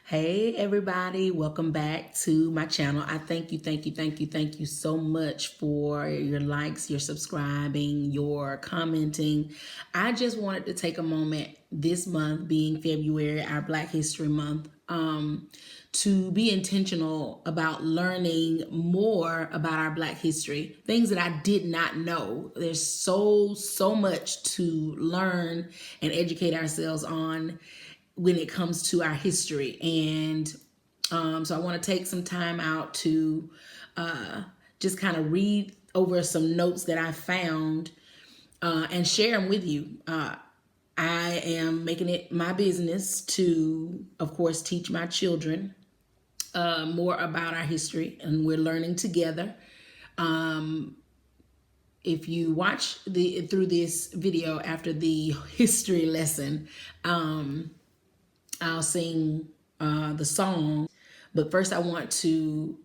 Hey everybody, welcome back to my channel. I thank you so much for your likes, your subscribing, your commenting. I just wanted to take a moment this month, being February, our Black History Month, to be intentional about learning more about our Black history, things that I did not know. There's so much to learn and educate ourselves on when it comes to our history. And so I want to take some time out to just kind of read over some notes that I found and share them with you. I am making it my business to, of course, teach my children more about our history, and we're learning together. If you watch through this video after the history lesson, I'll sing the song, but first I want to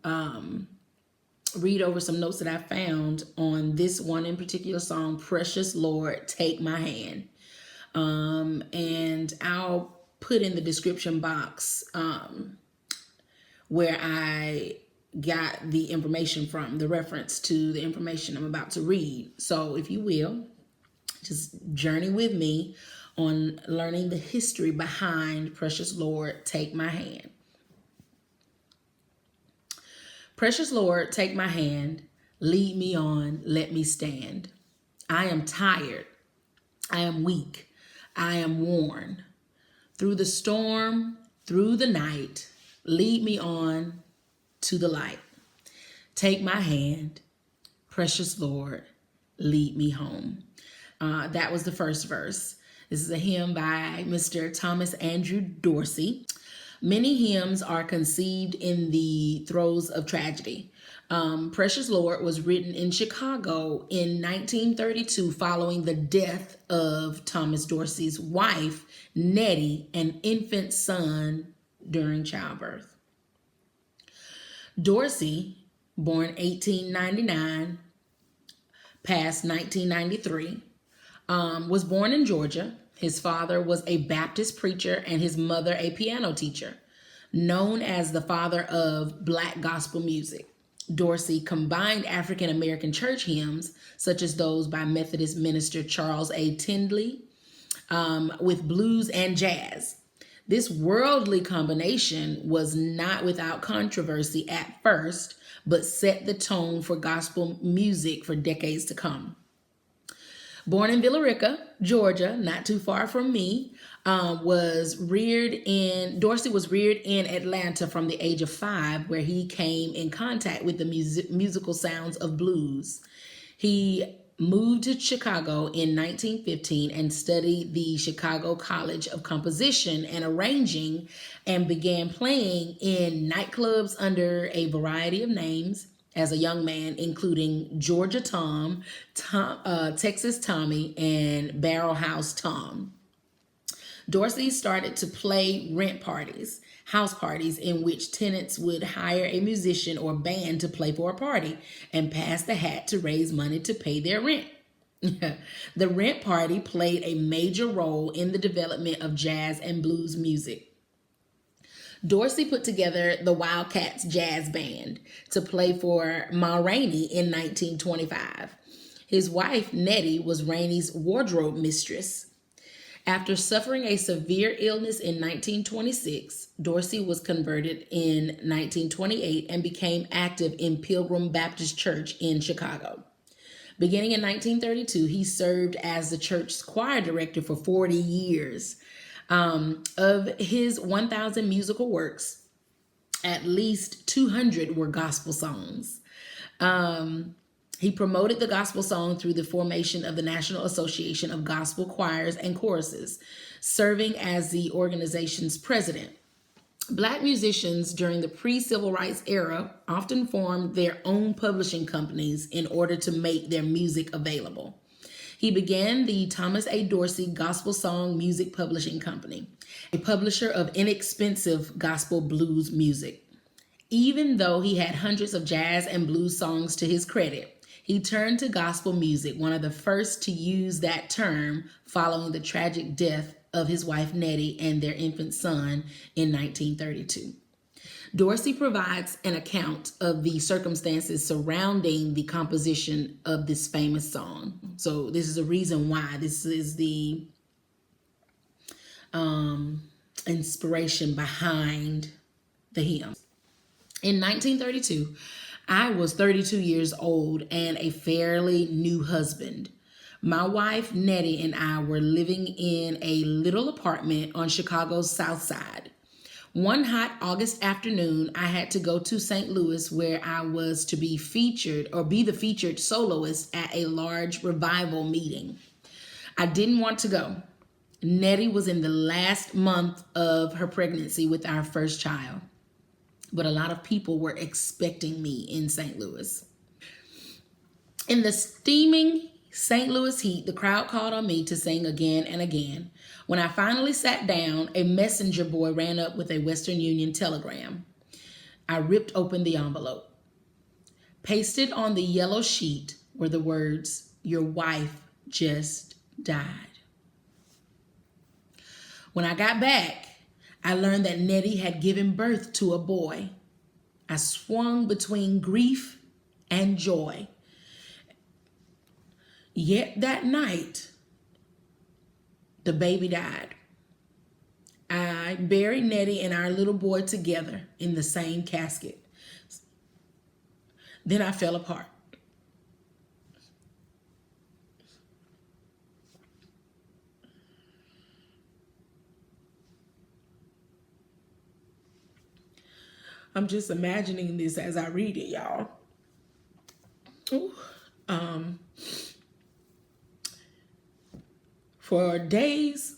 read over some notes that I found on this one in particular song, Precious Lord, Take My Hand. And I'll put in the description box where I got the information from, the reference to the information I'm about to read. So if you will, just journey with me on learning the history behind Precious Lord, Take My Hand. Precious Lord, take my hand, lead me on, let me stand. I am tired, I am weak, I am worn. Through the storm, through the night, lead me on to the light. Take my hand, precious Lord, lead me home. That was the first verse. This is a hymn by Mr. Thomas Andrew Dorsey. Many hymns are conceived in the throes of tragedy. Precious Lord was written in Chicago in 1932 following the death of Thomas Dorsey's wife, Nettie, an infant son during childbirth. Dorsey, born 1899, passed 1993, was born in Georgia. His father was a Baptist preacher and his mother a piano teacher. Known as the father of Black gospel music, Dorsey combined African American church hymns, such as those by Methodist minister Charles A. Tindley, with blues and jazz. This worldly combination was not without controversy at first, but set the tone for gospel music for decades to come. Born in Villa Rica, Georgia, not too far from me, Dorsey was reared in Atlanta from the age of 5, where he came in contact with the musical sounds of blues. He moved to Chicago in 1915 and studied the Chicago College of Composition and Arranging, and began playing in nightclubs under a variety of names as a young man, including Georgia Tom, Texas Tommy, and Barrel House Tom. Dorsey started to play rent parties, house parties in which tenants would hire a musician or band to play for a party and pass the hat to raise money to pay their rent. The rent party played a major role in the development of jazz and blues music. Dorsey put together the Wildcats Jazz Band to play for Ma Rainey in 1925. His wife, Nettie, was Rainey's wardrobe mistress. After suffering a severe illness in 1926, Dorsey was converted in 1928 and became active in Pilgrim Baptist Church in Chicago. Beginning in 1932, he served as the church's choir director for 40 years. Of his 1,000 musical works, at least 200 were gospel songs. He promoted the gospel song through the formation of the National Association of Gospel Choirs and Choruses, serving as the organization's president. Black musicians during the pre-civil rights era often formed their own publishing companies in order to make their music available. He began the Thomas A. Dorsey Gospel Song Music Publishing Company, a publisher of inexpensive gospel blues music. Even though he had hundreds of jazz and blues songs to his credit, he turned to gospel music, one of the first to use that term following the tragic death of his wife Nettie and their infant son in 1932. Dorsey provides an account of the circumstances surrounding the composition of this famous song. So this is a reason why. This is the inspiration behind the hymn. In 1932, I was 32 years old and a fairly new husband. My wife, Nettie, and I were living in a little apartment on Chicago's South Side. One hot August afternoon, I had to go to St. Louis where I was to be the featured soloist at a large revival meeting. I didn't want to go. Nettie was in the last month of her pregnancy with our first child, but a lot of people were expecting me in St. Louis. In the steaming St. Louis heat, the crowd called on me to sing again and again. When I finally sat down, a messenger boy ran up with a Western Union telegram. I ripped open the envelope. Pasted on the yellow sheet were the words, "Your wife just died." When I got back, I learned that Nettie had given birth to a boy. I swung between grief and joy. Yet that night, the baby died. I buried Nettie and our little boy together in the same casket. Then I fell apart. I'm just imagining this as I read it, y'all. Ooh. For days,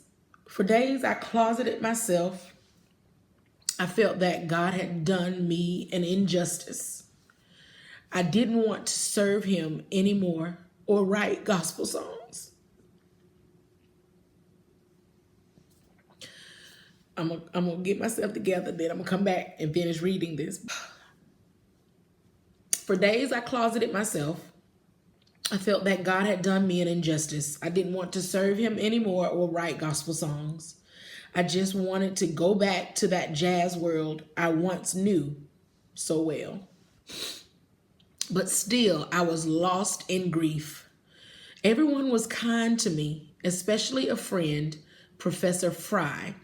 I closeted myself. I felt that God had done me an injustice. I didn't want to serve him anymore or write gospel songs. I'm gonna get myself together, then I'm gonna come back and finish reading this. For days, I closeted myself. I felt that God had done me an injustice. I didn't want to serve him anymore or write gospel songs. I just wanted to go back to that jazz world I once knew so well. But still, I was lost in grief. Everyone was kind to me, especially a friend, Professor Fry,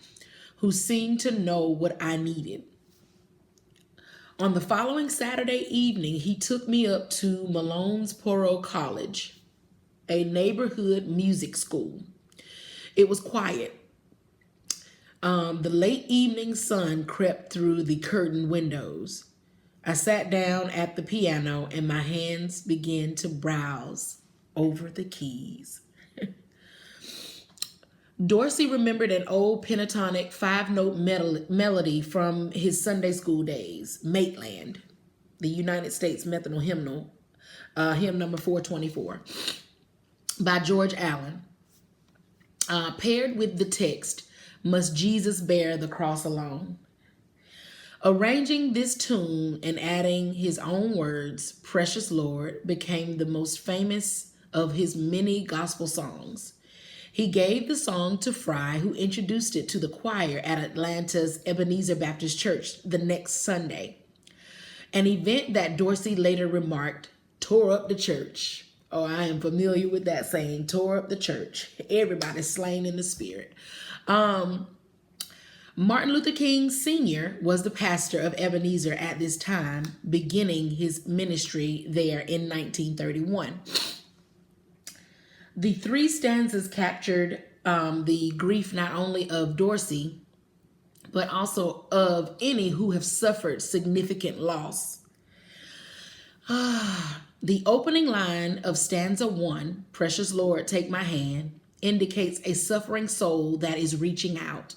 who seemed to know what I needed. On the following Saturday evening, he took me up to Malonesboro College, a neighborhood music school. It was quiet. The late evening sun crept through the curtained windows. I sat down at the piano and my hands began to browse over the keys. Dorsey remembered an old pentatonic 5-note melody from his Sunday school days, Maitland, the United States Methodist hymnal, hymn number 424, by George Allen, paired with the text, "Must Jesus bear the cross alone?" Arranging this tune and adding his own words, "Precious Lord," became the most famous of his many gospel songs. He gave the song to Fry, who introduced it to the choir at Atlanta's Ebenezer Baptist Church the next Sunday. An event that Dorsey later remarked tore up the church. Oh, I am familiar with that saying, tore up the church. Everybody's slain in the spirit. Martin Luther King Sr. was the pastor of Ebenezer at this time, beginning his ministry there in 1931. The three stanzas captured the grief not only of Dorsey, but also of any who have suffered significant loss. The opening line of stanza 1, "Precious Lord, take my hand," indicates a suffering soul that is reaching out.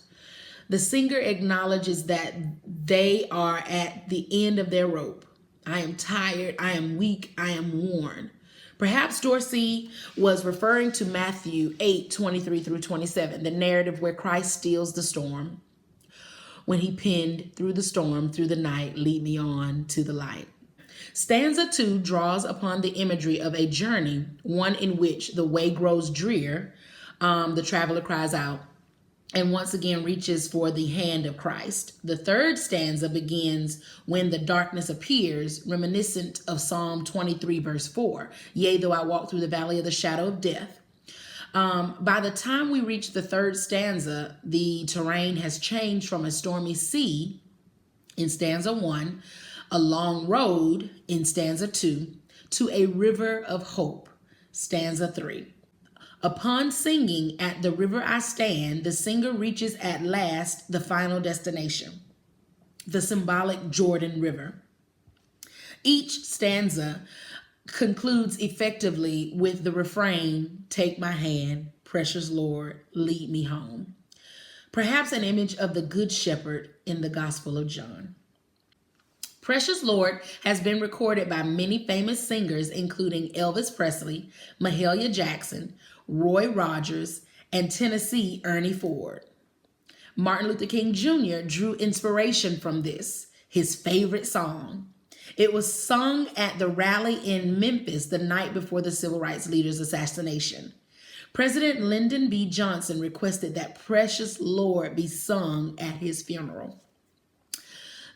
The singer acknowledges that they are at the end of their rope. "I am tired, I am weak, I am worn." Perhaps Dorsey was referring to Matthew 8:23 through 27, the narrative where Christ steals the storm, when he penned, "Through the storm, through the night, lead me on to the light." Stanza 2 draws upon the imagery of a journey, one in which the way grows drear. The traveler cries out, and once again reaches for the hand of Christ. The third stanza begins when the darkness appears, reminiscent of Psalm 23, verse 4. Yea, though I walk through the valley of the shadow of death. By the time we reach the third stanza, the terrain has changed from a stormy sea in stanza 1, a long road in stanza 2, to a river of hope, stanza 3. Upon singing At the River I Stand, the singer reaches at last the final destination, the symbolic Jordan River. Each stanza concludes effectively with the refrain, take my hand, precious Lord, lead me home. Perhaps an image of the Good Shepherd in the Gospel of John. Precious Lord has been recorded by many famous singers, including Elvis Presley, Mahalia Jackson, Roy Rogers, and Tennessee Ernie Ford. Martin Luther King Jr. drew inspiration from this, his favorite song. It was sung at the rally in Memphis the night before the civil rights leader's assassination. President Lyndon B. Johnson requested that Precious Lord be sung at his funeral.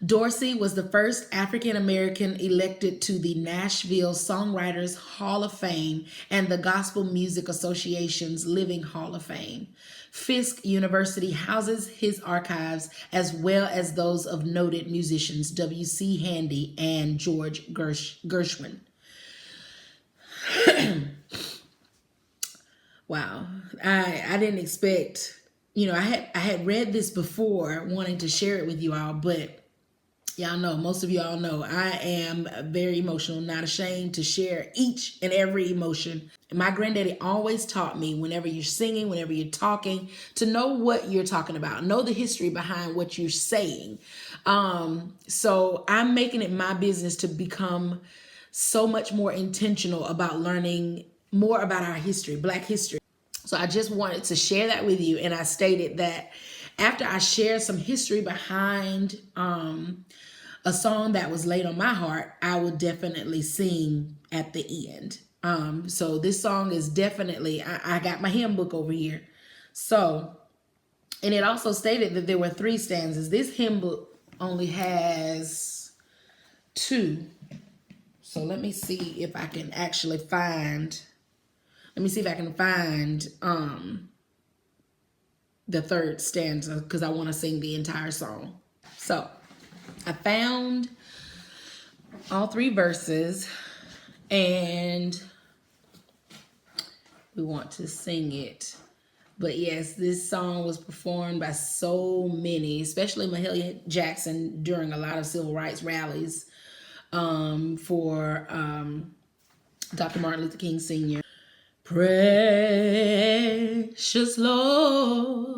Dorsey was the first African American elected to the Nashville Songwriters Hall of Fame and the Gospel Music Association's Living Hall of Fame. Fisk University houses his archives as well as those of noted musicians W.C. Handy and George Gershwin. Wow, I didn't expect, I had read this before wanting to share it with you all, but y'all know, most of y'all know, I am very emotional, not ashamed to share each and every emotion. My granddaddy always taught me, whenever you're singing, whenever you're talking, to know what you're talking about, know the history behind what you're saying. So I'm making it my business to become so much more intentional about learning more about our history, Black history. So I just wanted to share that with you. And I stated that after I share some history behind a song that was laid on my heart, I will definitely sing at the end. So this song is definitely, I got my hymn book over here. So, and it also stated that there were 3 stanzas. This hymn book only has 2. So let me see if I can actually find, the third stanza, because I want to sing the entire song. So I found all 3 verses and we want to sing it. But yes, this song was performed by so many, especially Mahalia Jackson during a lot of civil rights rallies for Dr. Martin Luther King Sr. Precious Lord,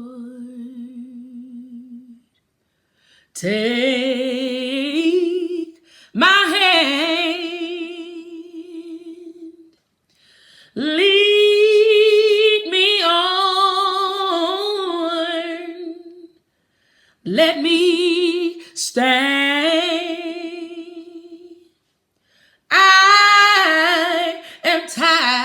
take my hand, lead me on, let me stand. I am tired.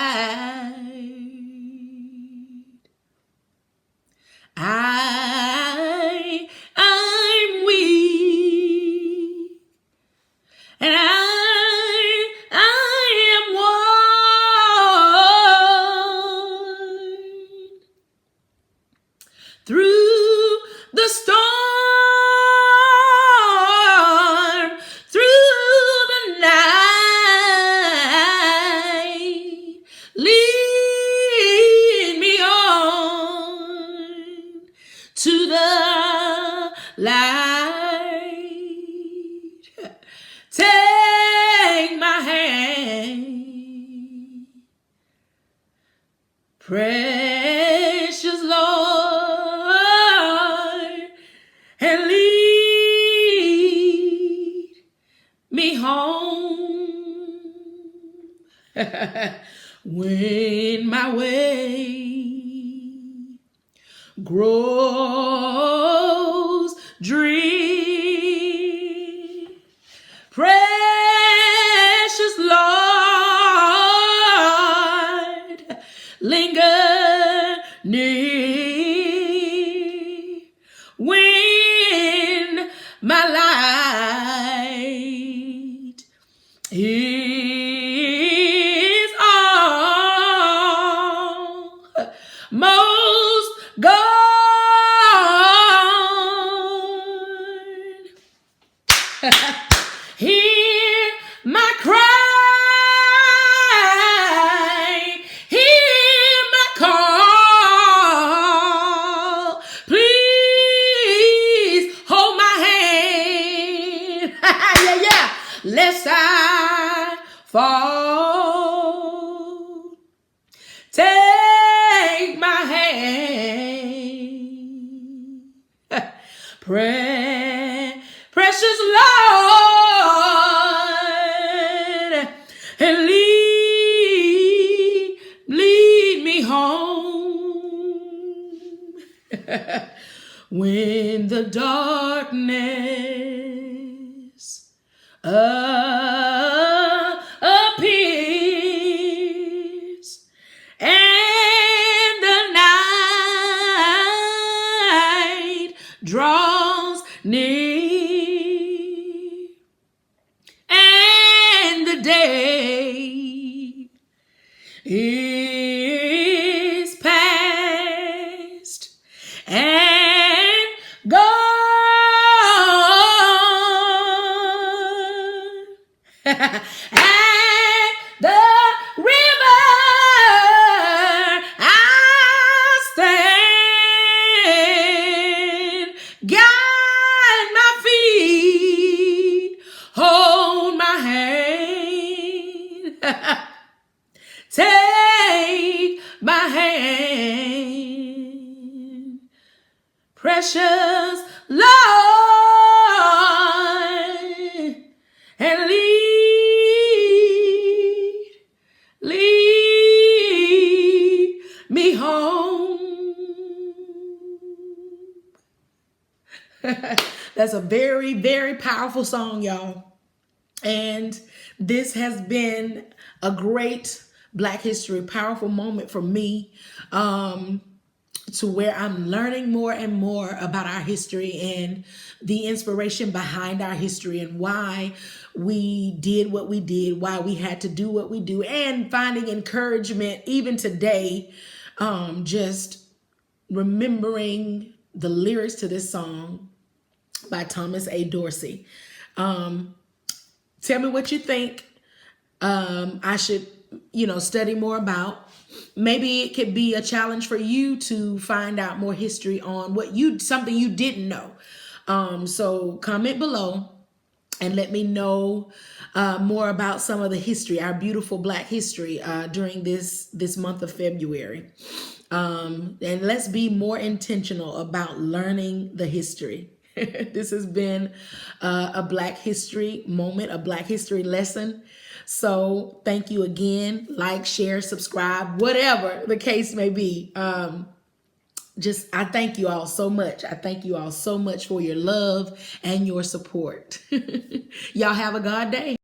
I'm weak, and I am worn through the storm, through the night. Lead me on to the light. Take my hand, precious Lord, and lead me home. When my way grows dreary, precious Lord, linger near. is almost gone. Hear my cry, hear my call. Please hold my hand, yeah, yeah, lest I fall. Take my hand, precious Lord, and lead me home. When the darkness appears and the night draws near and the day is past and gone. At the river I stand. Guide my feet, hold my hand. Take my hand, precious Lord, and lead me home. That's a very, very powerful song, y'all. And this has been a great Black History powerful moment for me, to where I'm learning more and more about our history and the inspiration behind our history and why we did what we did, why we had to do what we do, and finding encouragement even today, just remembering the lyrics to this song by Thomas A. Dorsey. Tell me what you think I should, study more about. Maybe it could be a challenge for you to find out more history on something you didn't know. So comment below and let me know more about some of the history, our beautiful Black history during this month of February. And let's be more intentional about learning the history. This has been a Black history moment, a Black history lesson. So thank you again. Like, share, subscribe, whatever the case may be. I thank you all so much. I thank you all so much for your love and your support. Y'all have a God day.